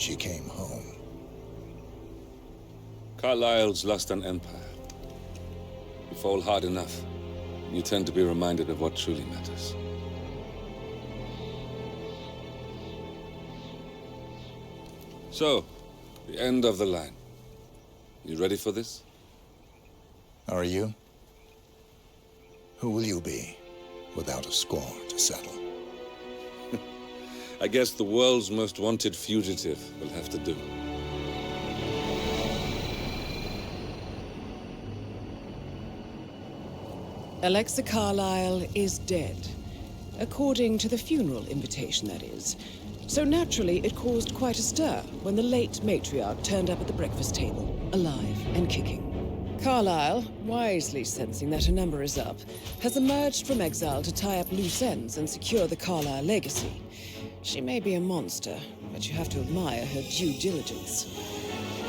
she came home. Carlyle's lost an empire. You fall hard enough, and you tend to be reminded of what truly matters. So, the end of the line. You ready for this? Are you? Who will you be, without a score to settle? I guess the world's most wanted fugitive will have to do. Alexa Carlyle is dead. According to the funeral invitation, that is. So naturally, it caused quite a stir when the late matriarch turned up at the breakfast table, alive and kicking. Carlyle, wisely sensing that her number is up, has emerged from exile to tie up loose ends and secure the Carlyle legacy. She may be a monster, but you have to admire her due diligence.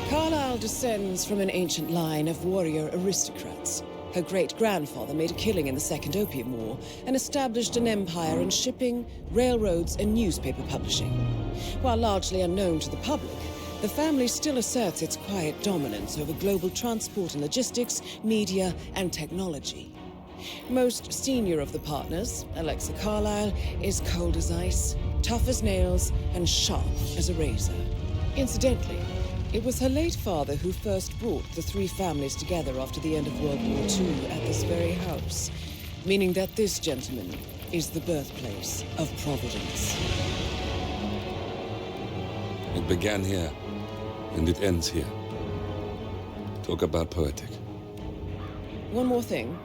Carlyle descends from an ancient line of warrior aristocrats. Her great-grandfather made a killing in the Second Opium War and established an empire in shipping, railroads, and newspaper publishing. While largely unknown to the public, the family still asserts its quiet dominance over global transport and logistics, media, and technology. Most senior of the partners, Alexa Carlyle, is cold as ice, tough as nails, and sharp as a razor. Incidentally, it was her late father who first brought the three families together after the end of World War II at this very house, meaning that this gentleman is the birthplace of Providence. It began here, and it ends here. Talk about poetic. One more thing.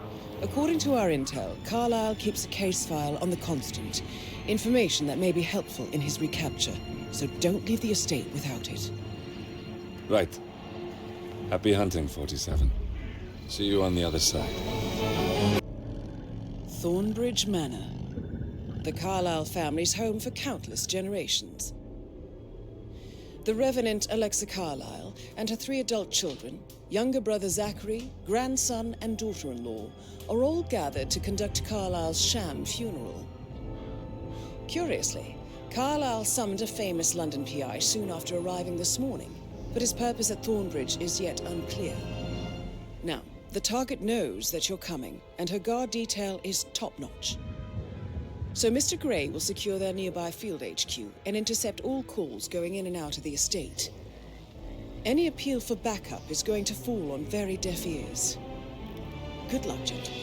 According to our intel, Carlyle keeps a case file on the Constant. Information that may be helpful in his recapture, so don't leave the estate without it. Right. Happy hunting, 47. See you on the other side. Thornbridge Manor. The Carlyle family's home for countless generations. The Revenant Alexa Carlyle and her 3 adult children, younger brother Zachary, grandson, and daughter-in-law, are all gathered to conduct Carlyle's sham funeral. Curiously, Carlyle summoned a famous London PI soon after arriving this morning, but his purpose at Thornbridge is yet unclear. Now, the target knows that you're coming, and her guard detail is top-notch. So Mr. Gray will secure their nearby field HQ and intercept all calls going in and out of the estate. Any appeal for backup is going to fall on very deaf ears. Good luck, gentlemen.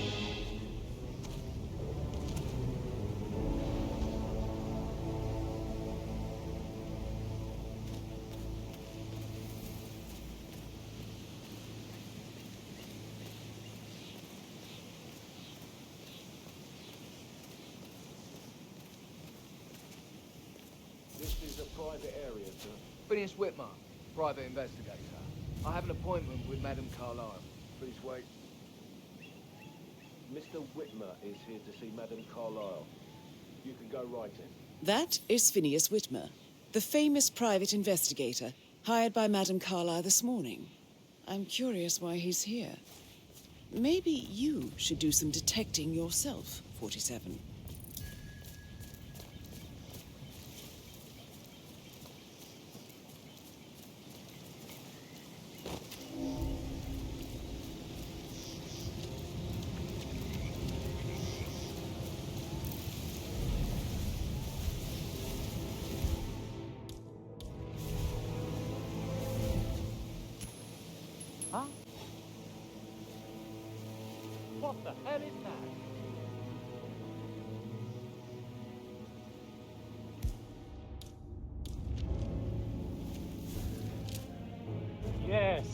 This is a private area, sir. Phineas Whitmer, private investigator. I have an appointment with Madame Carlyle. Please wait. Mr. Whitmer is here to see Madame Carlyle. You can go right in. That is Phineas Whitmer, the famous private investigator hired by Madame Carlyle this morning. I'm curious why he's here. Maybe you should do some detecting yourself, 47. Huh? What the hell is that? Yes.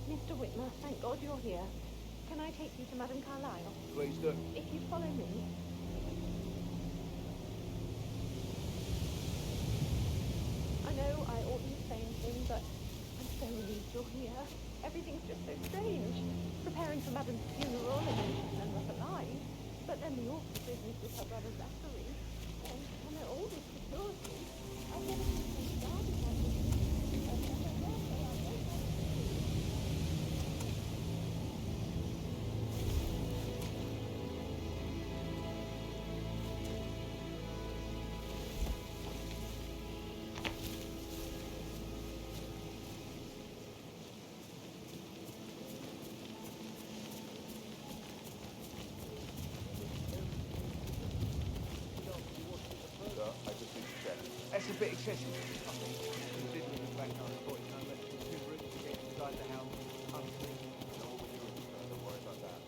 Mr. Whitmer, thank God you're here. Can I take you to Madame Carlyle? Please do. If you follow me. I know I oughtn't say anything, but I'm so relieved you're here. Everything's just so strange. Preparing for Madame's funeral and then she turned up alive. But then the awful business with her brother Zachary. And all this security. I've never seen so started like this. Listen, considering the fact I've got no less than 2 routes to get inside the house, I'm thinking, know what we're doing, so don't worry about that.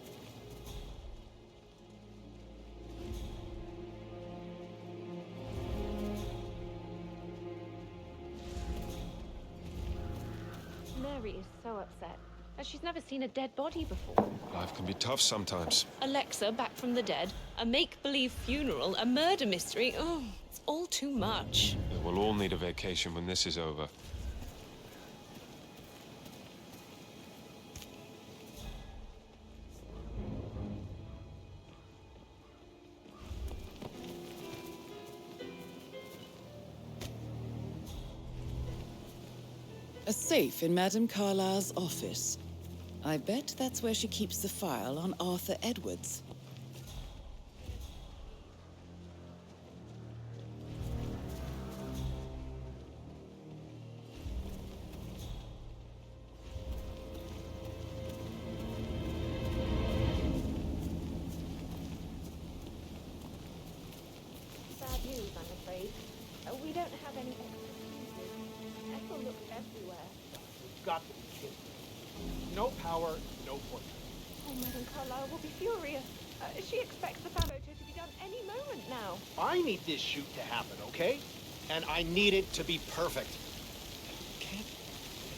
Mary is so upset. And she's never seen a dead body before. Life can be tough sometimes. Alexa back from the dead, a make-believe funeral, a murder mystery. Oh, it's all too much. Yeah, we'll all need a vacation when this is over. A safe in Madame Carlyle's office. I bet that's where she keeps the file on Arthur Edwards. Bad news, I'm afraid. We don't have any extra fuses. Ethel looked everywhere. It's got to be kidding. No power, no portrait. Oh, Madame Carlyle will be furious. She expects the photo to be done any moment now. I need this shoot to happen, okay? And I need it to be perfect.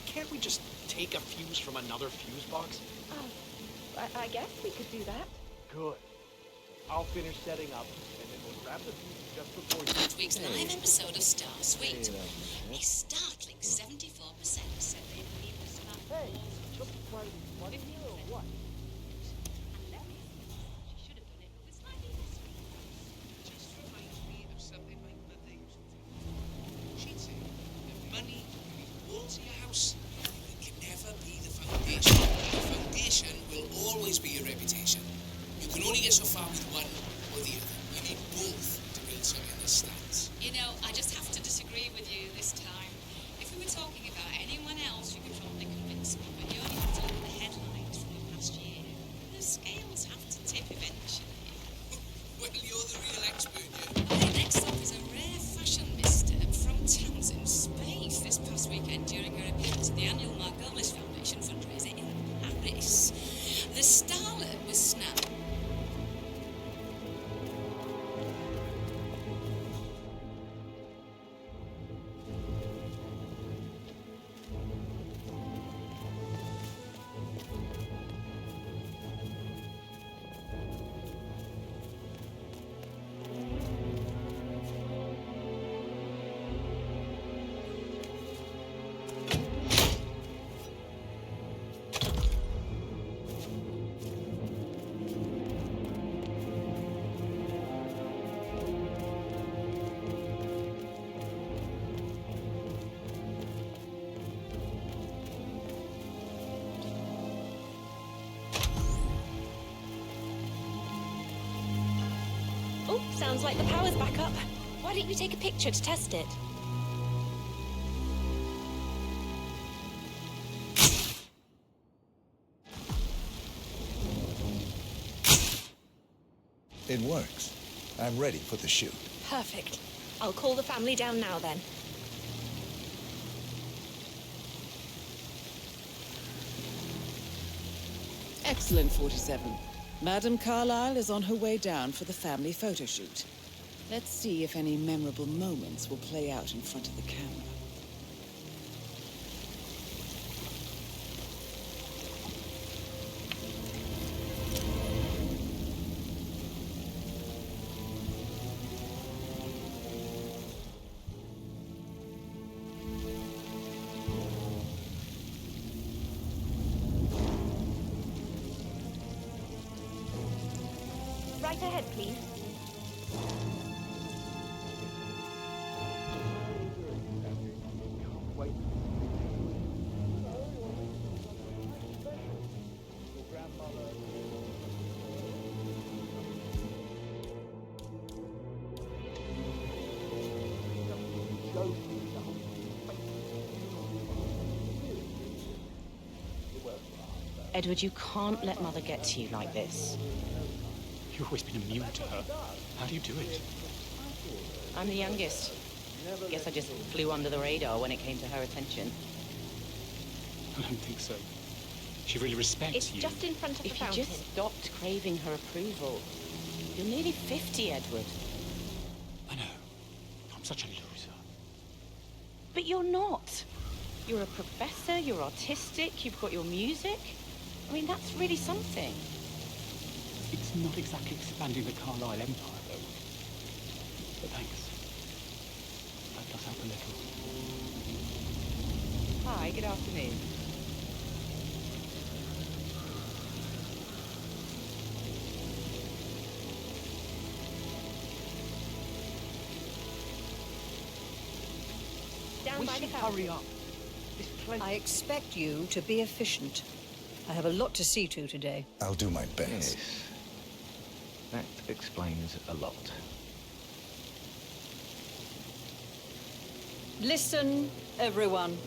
Can't we just take a fuse from another fuse box? Oh, I guess we could do that. Good. I'll finish setting up, and then we'll grab the fuse just before you... Last week's live episode of Star Suite. A startling 74% said they believe the star. Hey, just what in here or what? And Larry, she should have done it with slightly less resources. Just reminds me of something my mother used to do. She'd say, the money can be brought to your house. It can never be the foundation. The foundation will always be your reputation. You can only get so far with one or the other. You need both to build something that stands. You know, I just have to disagree with you this time. If we were talking about anyone else, you could probably convince me, but you only have to look at the headlines from the past year. The scales have to tip eventually. Well, you're the real expert, yeah. Okay, next up is a rare fashion mister from Townsend, Spain, this past weekend during her appearance at the annual Margolis Foundation fundraiser in Paris. The starlet was snapped. Oh, sounds like the power's back up. Why don't you take a picture to test it? It works. I'm ready for the shoot. Perfect. I'll call the family down now then. Excellent, 47. Madame Carlyle is on her way down for the family photo shoot. Let's see if any memorable moments will play out in front of the camera. Right ahead, please. Wait. Edward, you can't let Mother get to you like this. You've always been immune to her. How do you do it? I'm the youngest. Guess I just flew under the radar when it came to her attention. I don't think so. She really respects It's you. just in front of the If you fountain. just stopped craving her approval. You're nearly 50, Edward. I know. I'm such a loser. But you're not. You're a professor, you're artistic, you've got your music. I mean, that's really something. It's not exactly expanding the Carlisle Empire, though. But thanks. That does help a little. Hi, good afternoon. Down by the fountain. Hurry up. This place... I expect you to be efficient. I have a lot to see to today. I'll do my best. Yes. That explains a lot. Listen, everyone.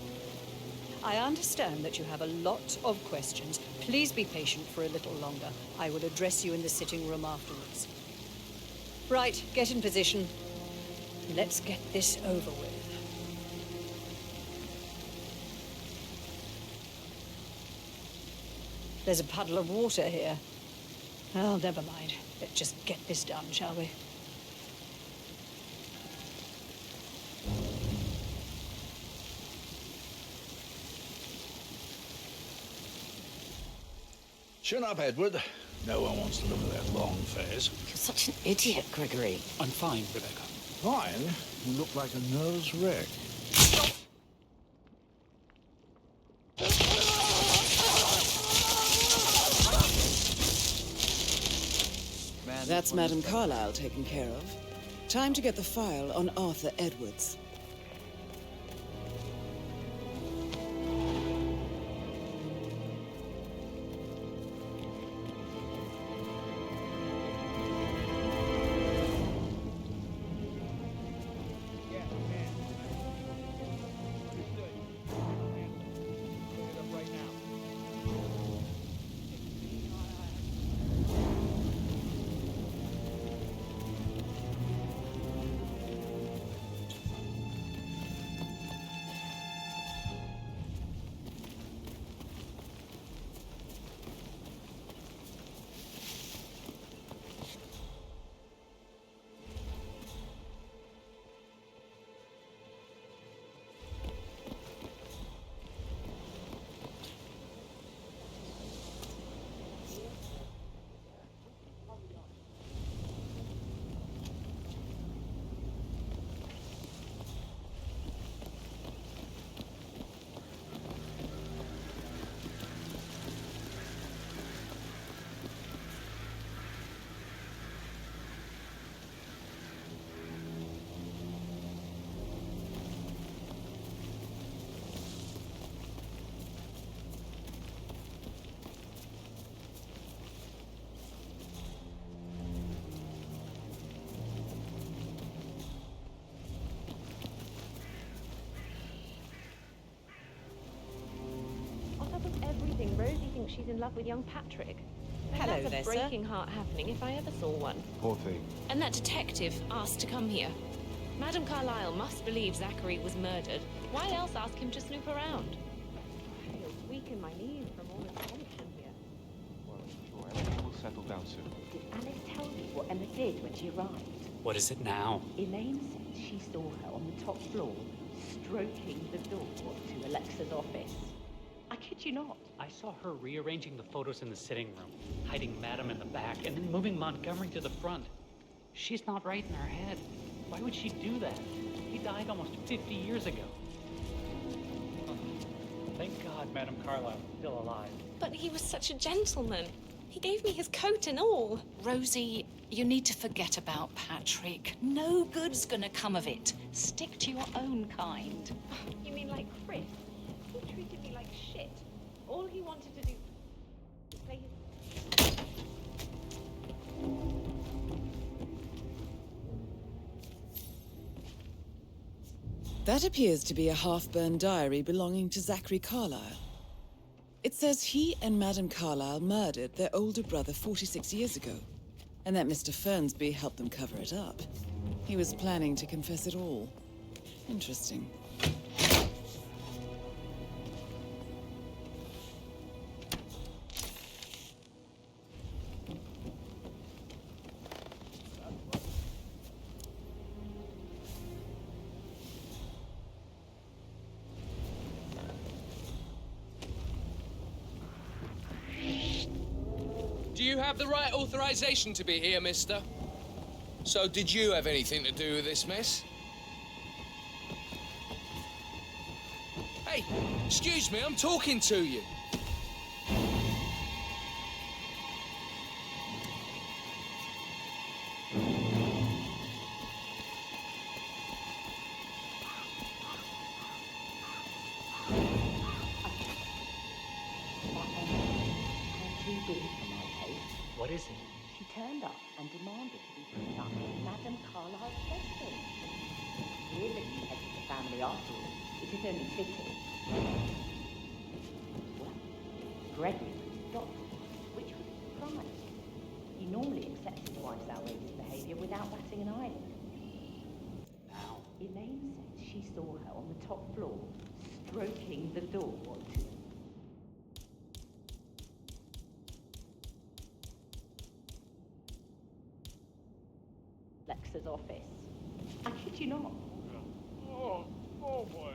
I understand that you have a lot of questions. Please be patient for a little longer. I will address you in the sitting room afterwards. Right, get in position. Let's get this over with. There's a puddle of water here. Well, never mind. Let's just get this done, shall we? Chin up, Edward. No one wants to look at that long face. You're such an idiot, Gregory. I'm fine, Rebecca. Fine. You look like a nervous wreck. That's Madame Carlyle taken care of. Time to get the file on Arthur Edwards. Rosie thinks she's in love with young Patrick. Hello That's there, a sir. breaking heart happening if I ever saw one. Poor thing. And that detective asked to come here. Madame Carlyle must believe Zachary was murdered. Why else ask him to snoop around? I feel weak in my knees from all this tension here. Well, I'm sure everything will settle down soon. Did Alice tell you what Emma did when she arrived? What is it now? Elaine said she saw her on the top floor, stroking the door to Alexa's office. I kid you not. I saw her rearranging the photos in the sitting room, hiding Madam in the back, and then moving Montgomery to the front. She's not right in her head. Why would she do that? He died almost 50 years ago. Oh, thank God Madame Carlyle is still alive. But he was such a gentleman. He gave me his coat and all. Rosie, you need to forget about Patrick. No good's gonna come of it. Stick to your own kind. You mean like Chris? He treated me like shit. All he wanted to do was play his... That appears to be a half-burned diary belonging to Zachary Carlyle. It says he and Madame Carlyle murdered their older brother 46 years ago, and that Mr. Fernsby helped them cover it up. He was planning to confess it all. Interesting. Do you have the right authorization to be here, mister? So did you have anything to do with this mess? Hey, excuse me, I'm talking to you. What is it? She turned up and demanded to be put up in Madame Carlyle's bedroom. We're the new head of the family after all. It is only fitting. What? Gregory was his doctor, which was a surprise. He normally accepts his wife's outrageous behaviour without batting an eyelid. Now. Elaine says she saw her on the top floor, stroking the door to Lex's office. I kid you not. Oh boy.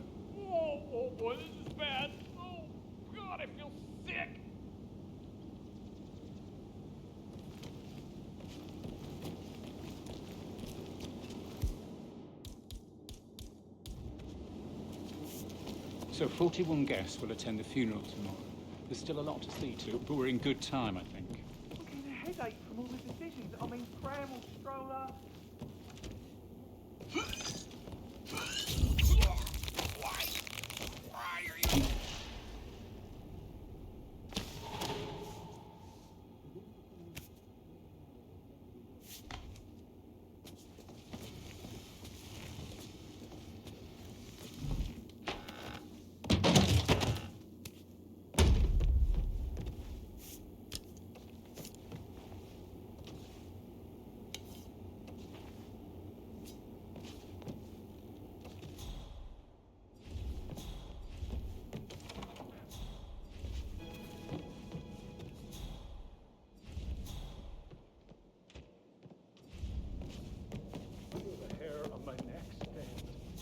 Oh boy, this is bad. Oh God, I feel sick. So 41 guests will attend the funeral tomorrow. There's still a lot to see to, but we're in good time, I think. I'm getting a headache from all the decisions. I mean, pram or stroller. Why are you...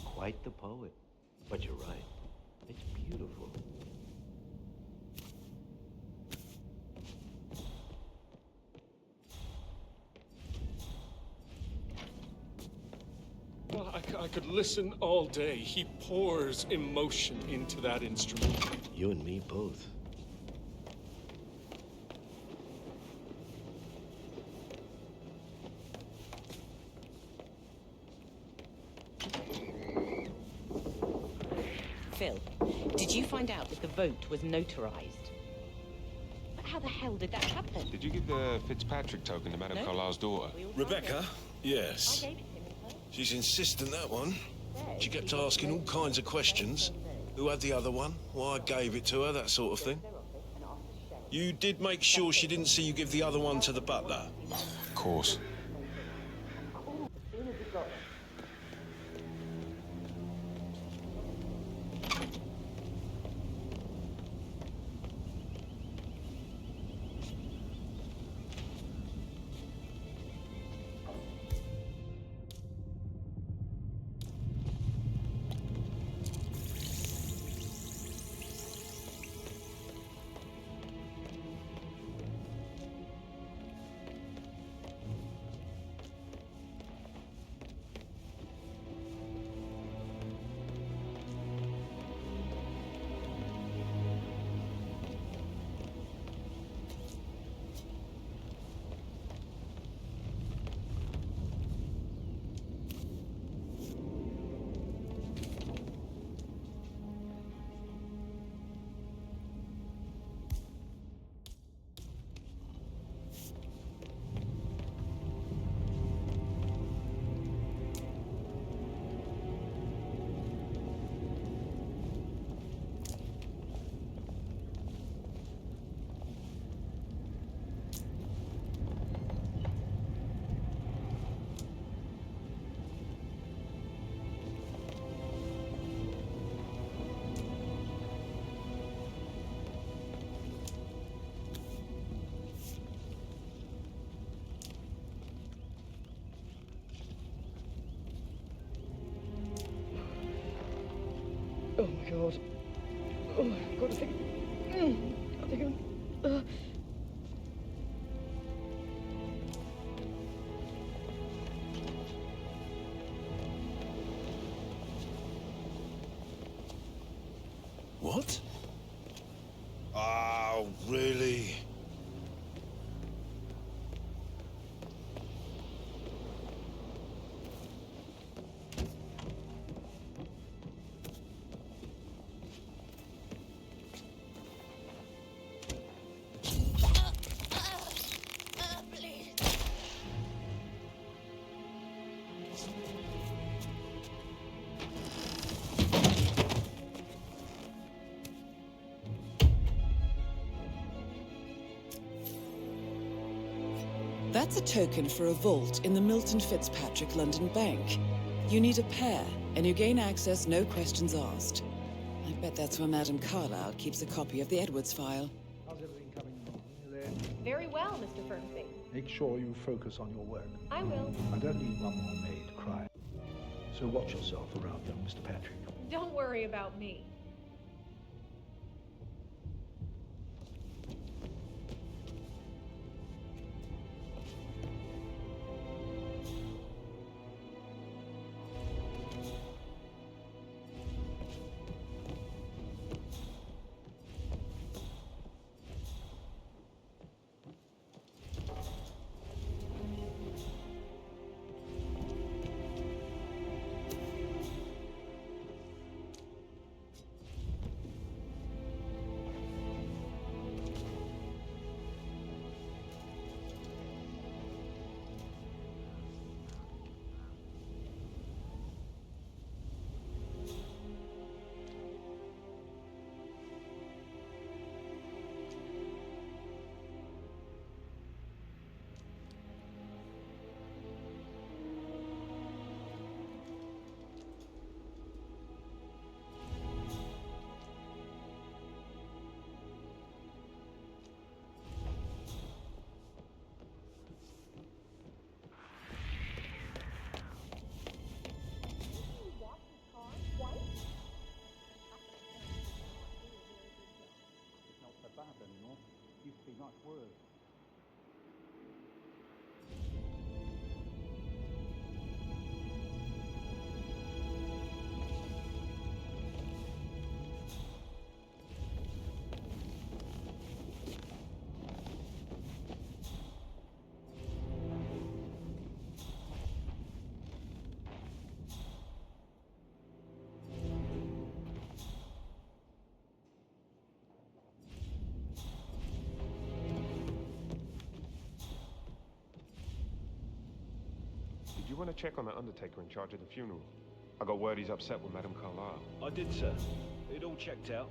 Quite the poet. But you're right. It's beautiful. Well, I could listen all day. He pours emotion into that instrument. You and me both. Phil, did you find out that the vote was notarized? But how the hell did that happen? Did you give the Fitzpatrick token to Madame No. Carlyle's daughter? Rebecca? Yes. She's insistent, that one. She kept asking all kinds of questions. Who had the other one? Why I gave it to her, that sort of thing. You did make sure she didn't see you give the other one to the butler? Of course. Oh my god. Oh, I've got to think. I think I'm... What? Oh, really? That's a token for a vault in the Milton Fitzpatrick London Bank. You need a pair, and you gain access no questions asked. I bet that's where Madame Carlyle keeps a copy of the Edwards file. How's everything coming along, Elaine? Very well, Mr. Fernsby. Make sure you focus on your work. I will. I don't need one more maid cry. So watch yourself around young Mr. Patrick. Don't worry about me. Not so bad anymore. Used to be much worse. Did you want to check on the undertaker in charge of the funeral? I got word he's upset with Madame Carlyle. I did, sir. It all checked out.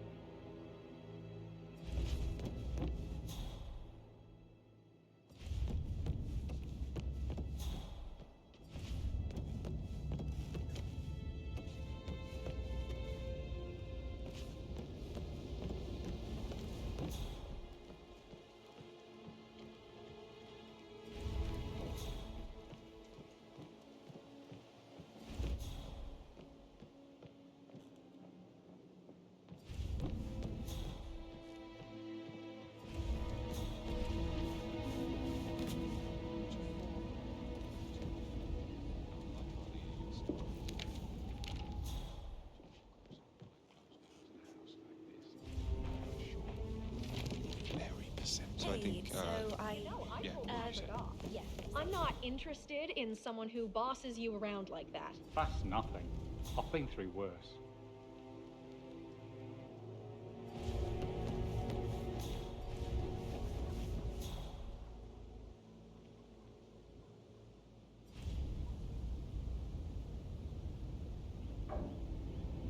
So I think, yeah. Yes. I'm not interested in someone who bosses you around like that. That's nothing. I've been through worse.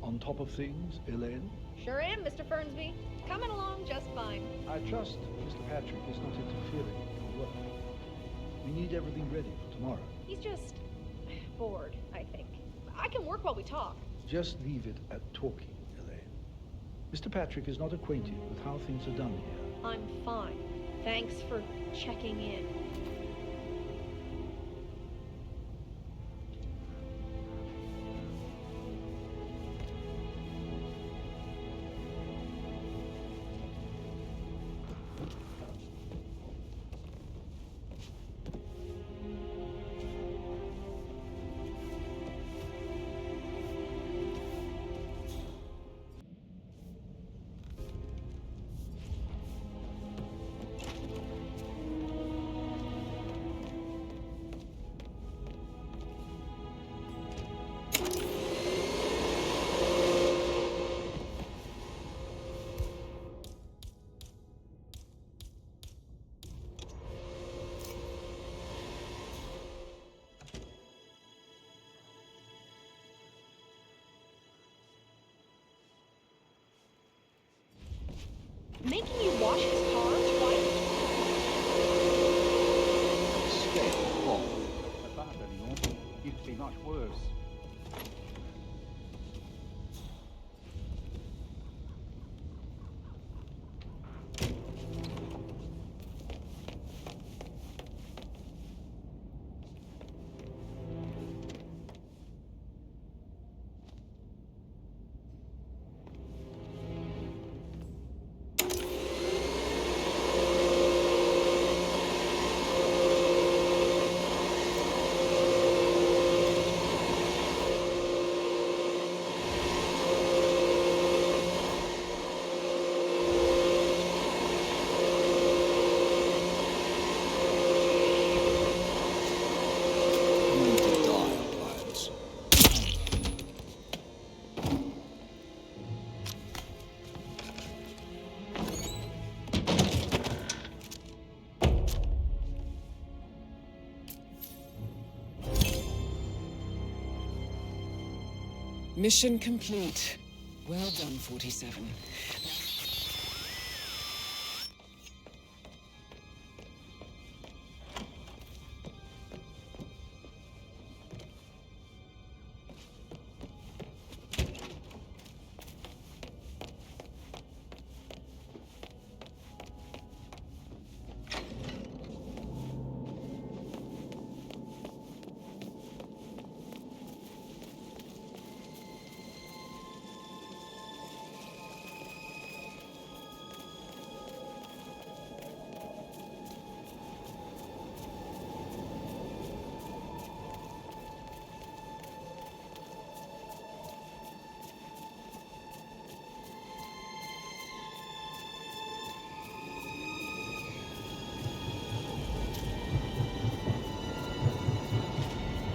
On top of things, Elaine? Sure am, Mr. Fernsby. Coming along just fine. I trust Mr. Patrick is not interfering with your work. We need everything ready for tomorrow. He's just bored, I think. I can work while we talk. Just leave it at talking, Elaine. Mr. Patrick is not acquainted with how things are done here. I'm fine. Thanks for checking in. Making you wash his car twice? Stay off. Not bad anymore. Used to be much worse. Mission complete. Well done, 47.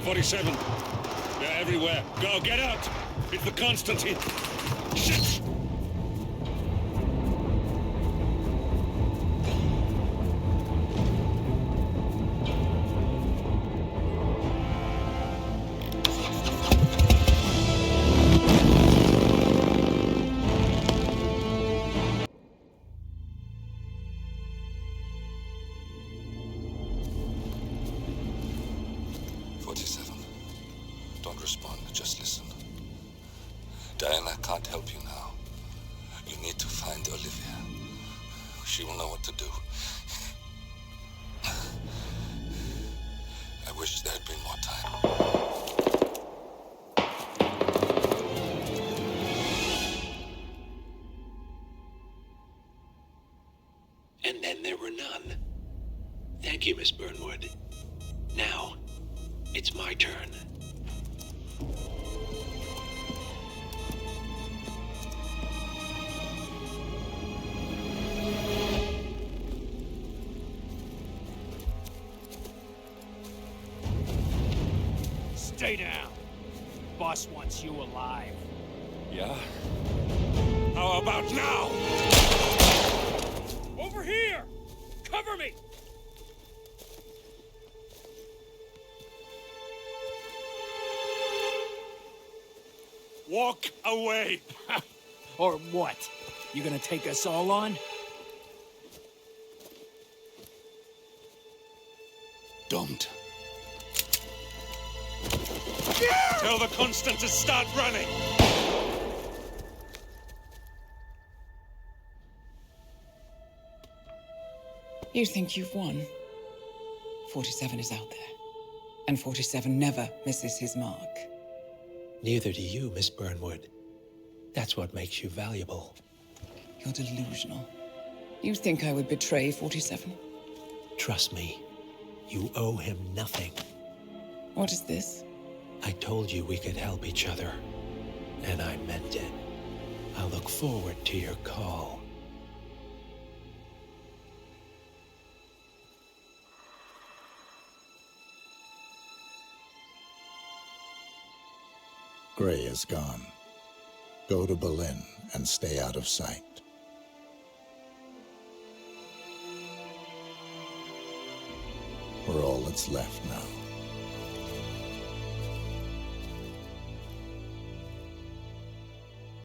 "47. They're everywhere. Go, get out! It's the Constantine. Shit! Don't respond, just listen. Diana can't help you now. You need to find Olivia. She will know what to do. I wish there had been more time. And then there were none. Thank you, Miss Burnwood. Now, it's my turn. Stay down. Boss wants you alive. Yeah? How about now? Over here! Cover me! Walk away! Or what? You gonna take us all on? Don't. Tell the Constant to start running! You think you've won? 47 is out there. And 47 never misses his mark. Neither do you, Miss Burnwood. That's what makes you valuable. You're delusional. You think I would betray 47? Trust me, you owe him nothing. What is this? I told you we could help each other, and I meant it. I look forward to your call. Gray is gone. Go to Berlin and stay out of sight. We're all that's left now.